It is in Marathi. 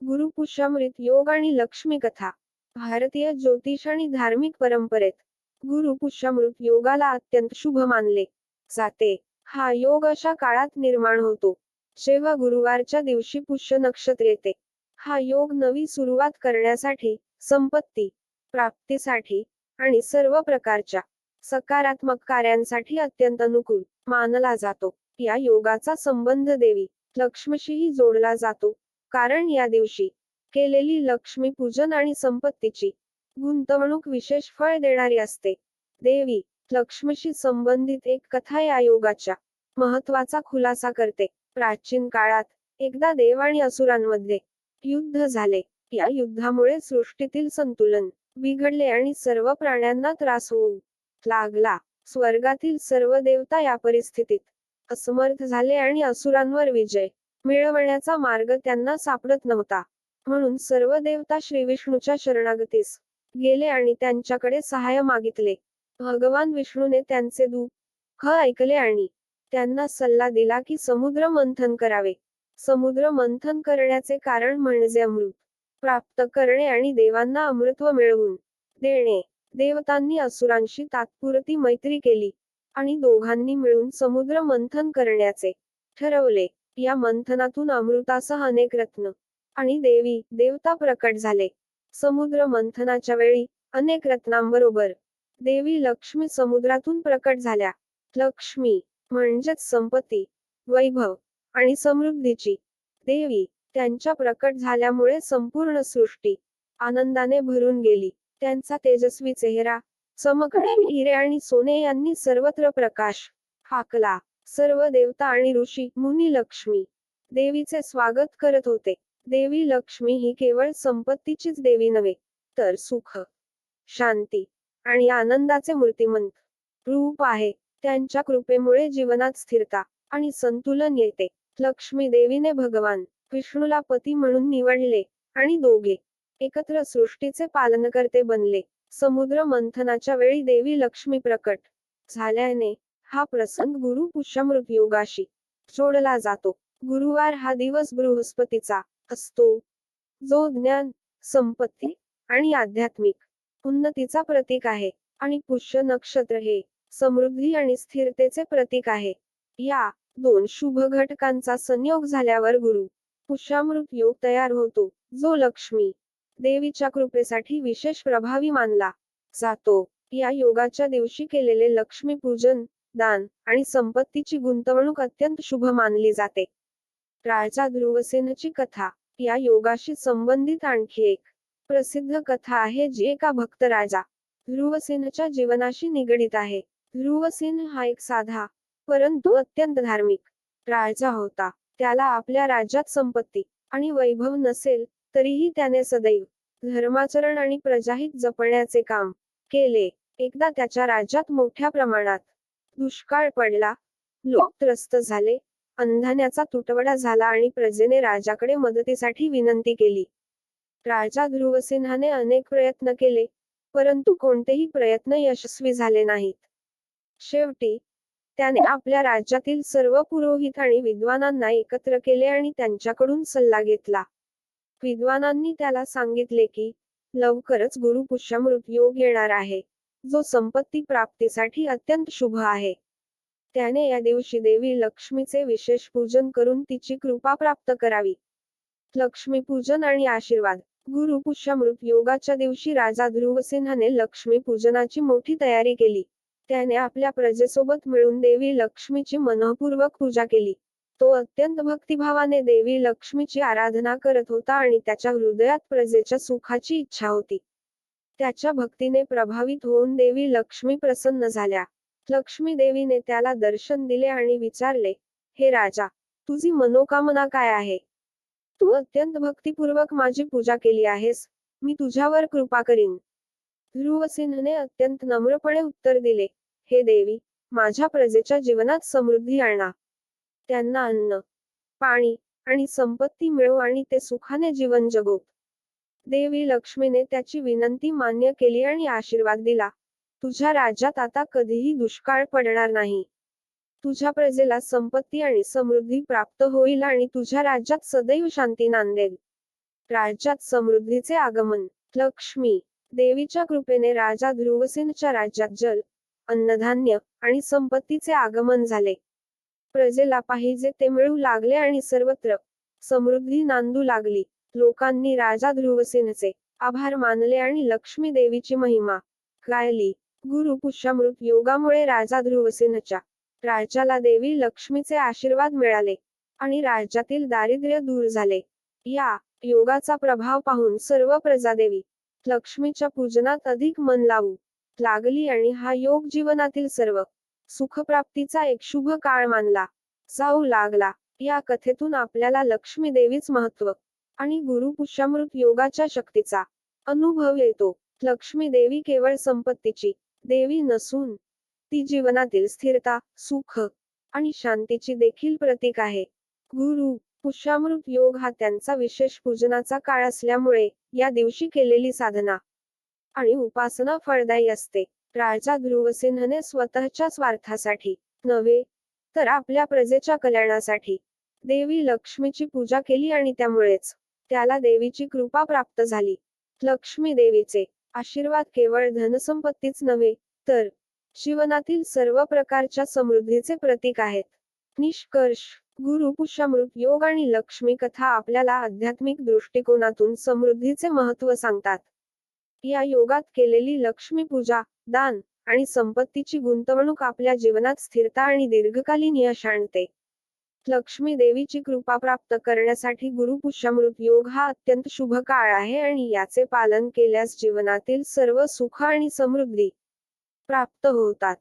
गुरुपुष्यामृत योग आणि लक्ष्मी कथा. भारतीय ज्योतिष आणि धार्मिक परंपरेत गुरुपुष्यामृत योगाला अत्यंत शुभ मानले जाते. हा योग अशा काळात निर्माण होतो जेव्हा गुरुवारच्या दिवशी पुष्य नक्षत्र येते. हा योग नवी सुरुवात करण्यासाठी, संपत्ती प्राप्तीसाठी आणि सर्व प्रकारच्या सकारात्मक कार्यांसाठी अत्यंत अनुकूल मानला जातो. या योगाचा संबंध देवी लक्ष्मीशीही जोडला जातो, कारण या दिवशी केलेली लक्ष्मी पूजन आणि संपत्तीची गुंतवणूक विशेष फळ देणारी असते. देवी लक्ष्मीशी संबंधित एक कथा या योगाच्या महत्वाचा खुलासा करते. प्राचीन काळात एकदा देव आणि असुरांमध्ये युद्ध झाले. या युद्धामुळे सृष्टीतील संतुलन बिघडले आणि सर्व प्राण्यांना त्रास होऊ लागला. स्वर्गातील सर्व देवता या परिस्थितीत असमर्थ झाले आणि असुरांवर विजय मिळवण्याचा मार्ग त्यांना सापडत नव्हता. म्हणून सर्व देवता श्रीविष्णूच्या शरणागतीस गेले आणि त्यांच्याकडे सहाय्य मागितले. भगवान विष्णूने त्यांचे दुःख ऐकले आणि त्यांना सल्ला दिला की समुद्र मंथन करावे. समुद्र मंथन करण्याचे कारण म्हणजे अमृत प्राप्त करणे आणि देवांना अमृतत्व मिळवून देणे. देवतांनी असुरांशी तात्पुरती मैत्री केली आणि दोघांनी मिळून समुद्र मंथन करण्याचे ठरवले. या मंथनातून अमृतासह अनेक रत्न आणि देवी देवता प्रकट झाले. समुद्र मंथनाच्या वेळी अनेक रत्नांबरोबर देवी लक्ष्मी समुद्रातून प्रकट झाल्या. लक्ष्मी म्हणजेच संपत्ती, वैभव आणि समृद्धीची देवी त्यांच्या प्रकट झाल्यामुळे संपूर्ण सृष्टी आनंदाने भरून गेली. त्यांचा तेजस्वी चेहरा, चमकणारे हिरे आणि सोने यांनी सर्वत्र प्रकाश हाकला. सर्व देवता आणि ऋषी मुनी लक्ष्मी देवीचे स्वागत करत होते. देवी लक्ष्मी ही केवळ संपत्तीचीच देवी नव्हे, तर सुख, शांती आणि आनंदाचे मूर्तिमंत रूप आहे. त्यांच्या कृपेमुळे जीवनात स्थिरता आणि संतुलन येते. लक्ष्मी देवीने भगवान विष्णूला पती म्हणून निवडले आणि दोघे एकत्र सृष्टीचे पालनकर्ते बनले. समुद्र मंथनाच्या वेळी देवी लक्ष्मी प्रकट झाल्याने हा प्रसंग गुरुपुष्यामृत योगाशी जोडला जातो. गुरुवार हा दिवस बृहस्पतीचा असतो, जो ज्ञान, संपत्ती आणि आध्यात्मिक उन्नतीचा प्रतीक आहे. आणि पुष्य नक्षत्र हे समृद्धी आणि स्थिरतेचे प्रतीक आहे. या दोन शुभ घटकांचा संयोग झाल्यावर गुरु पुष्यामृत योग तयार होतो, जो लक्ष्मी देवीच्या कृपेसाठी विशेष प्रभावी मानला जातो. या योगाच्या दिवशी केलेले लक्ष्मी पूजन, दान आणि संपत्तीची गुंतवणूक अत्यंत शुभ मानली जाते. राजा ध्रुवसेनची कथा. या योगाशी संबंधित आणखी एक प्रसिद्ध कथा आहे जी एका भक्त राजा ध्रुवसेनच्या जीवनाशी निगडीत आहे. ध्रुवसेन हा एक साधा परंतु अत्यंत धार्मिक राजा होता. त्याला आपल्या राज्यात संपत्ती आणि वैभव नसेल तरीही त्याने सदैव धर्माचरण आणि प्रजाहित जपण्याचे काम केले. एकदा त्याच्या राज्यात मोठ्या प्रमाणात दुष्काळ पडला. लोक त्रस्त झाले, अन्नधान्याचा तुटवडा झाला आणि प्रजेने राजाकडे मदतीसाठी विनंती केली. राजा ध्रुवसेनाने अनेक प्रयत्न केले, परंतु कोणतेही प्रयत्न यशस्वी झाले नाहीत. शेवटी त्याने आपल्या राज्यातील सर्व पुरोहित आणि विद्वानांना एकत्र केले आणि त्यांच्याकडून सल्ला घेतला. विद्वानांनी त्याला सांगितले की लवकरच गुरुपुष्यामृत योग येणार आहे, जो संपत्ती प्राप्तीसाठी अत्यंत शुभ आहे. त्याने या दिवशी देवी लक्ष्मीचे विशेष पूजन करून तिची कृपा प्राप्त करावी. लक्ष्मी पूजन आणि आशीर्वाद. गुरुपुष्यामृत योगाच्या दिवशी राजा ध्रुवसेनाने लक्ष्मी पूजनाची मोठी तयारी केली. त्याने आपल्या प्रजेसोबत मिळून देवी लक्ष्मीची मनःपूर्वक पूजा केली. तो अत्यंत भक्तिभावाने देवी लक्ष्मीची आराधना करत होता आणि त्याच्या हृदयात प्रजेच्या सुखाची इच्छा होती. त्याच्या भक्तीने प्रभावित होऊन देवी लक्ष्मी प्रसन्न झाल्या. लक्ष्मी देवीने त्याला दर्शन दिले आणि विचारले, हे राजा, तुझी मनोकामना काय आहे? तू अत्यंत भक्तिपूर्वक माझी पूजा केली आहेस, मी तुझ्यावर कृपा करीन. ध्रुवसेनने अत्यंत नम्रपणे उत्तर दिले, हे देवी, माझ्या प्रजेच्या जीवनात समृद्धी आणा. त्यांना अन्न, पाणी आणि संपत्ती मिळो आणि ते सुखाने जीवन जगोत. देवी लक्ष्मीने त्याची विनंती मान्य केली आणि आशीर्वाद दिला, तुझ्या राज्यात आता कधीही दुष्काळ पडणार नाही. तुझ्या प्रजेला संपत्ती आणि समृद्धी प्राप्त होईल आणि तुझ्या राज्यात सदैव शांती नांदेल. राज्यात समृद्धीचे आगमन. लक्ष्मी देवीच्या कृपेने राजा ध्रुवसेनच्या राज्यात जल, अन्नधान्य आणि संपत्तीचे आगमन झाले. प्रजेला पाहिजे ते मिळू लागले आणि सर्वत्र समृद्धी नांदू लागली. लोकांनी राजा ध्रुवसेनचे आभार मानले आणि लक्ष्मी देवीची महिमा गायली. गुरु पुष्यामृत योगामुळे राजा ध्रुवसेनच्या राज्याला देवी लक्ष्मीचे आशीर्वाद मिळाले आणि राज्यातील दारिद्र्य दूर झाले. या योगाचा प्रभाव पाहून सर्व प्रजादेवी लक्ष्मीच्या पूजनात अधिक मन लावू लागली आणि हा योग जीवनातील सर्व सुखप्राप्तीचा एक शुभ काळ मानला जाऊ लागला. या कथेतून आपल्याला लक्ष्मी देवीच महत्त्व आणि गुरु पुष्यामृत योगाच्या शक्तीचा अनुभव येतो. लक्ष्मी देवी केवळ संपत्तीची देवी नसून ती जीवनातील स्थिरता, सुख आणि शांतीची देखील प्रतीक आहे. गुरु पुष्यामृत योग हा त्यांचा विशेष पूजनाचा काळ असल्यामुळे या दिवशी केलेली साधना आणि उपासना फळदायी असते. राजा ध्रुवसेनने स्वतःच्या स्वार्थासाठी नव्हे तर आपल्या प्रजेच्या कल्याणासाठी देवी लक्ष्मीची पूजा केली आणि त्यामुळेच त्याला देवीची कृपा प्राप्त झाली. लक्ष्मी देवीचे आशीर्वाद केवळ धनसंपत्तीच नव्हे तर जीवनातील सर्व प्रकारच्या समृद्धीचे प्रतीक आहेत. निष्कर्ष गुरु पुष्यामृत योग आणि लक्ष्मी कथा आपल्याला आध्यात्मिक दृष्टिकोनातून समृद्धीचे महत्त्व सांगतात. या योगात केलेली लक्ष्मी पूजा, दान आणि संपत्तीची गुंतवणूक आपल्या जीवनात स्थिरता आणि दीर्घकालीन यश आणते. लक्ष्मी देवीची कृपा प्राप्त करण्यासाठी गुरु पुष्यामृत योग हा अत्यंत शुभ काळ आहे आणि याचे पालन केल्यास जीवनातील सर्व सुख आणि समृद्धी प्राप्त होतात.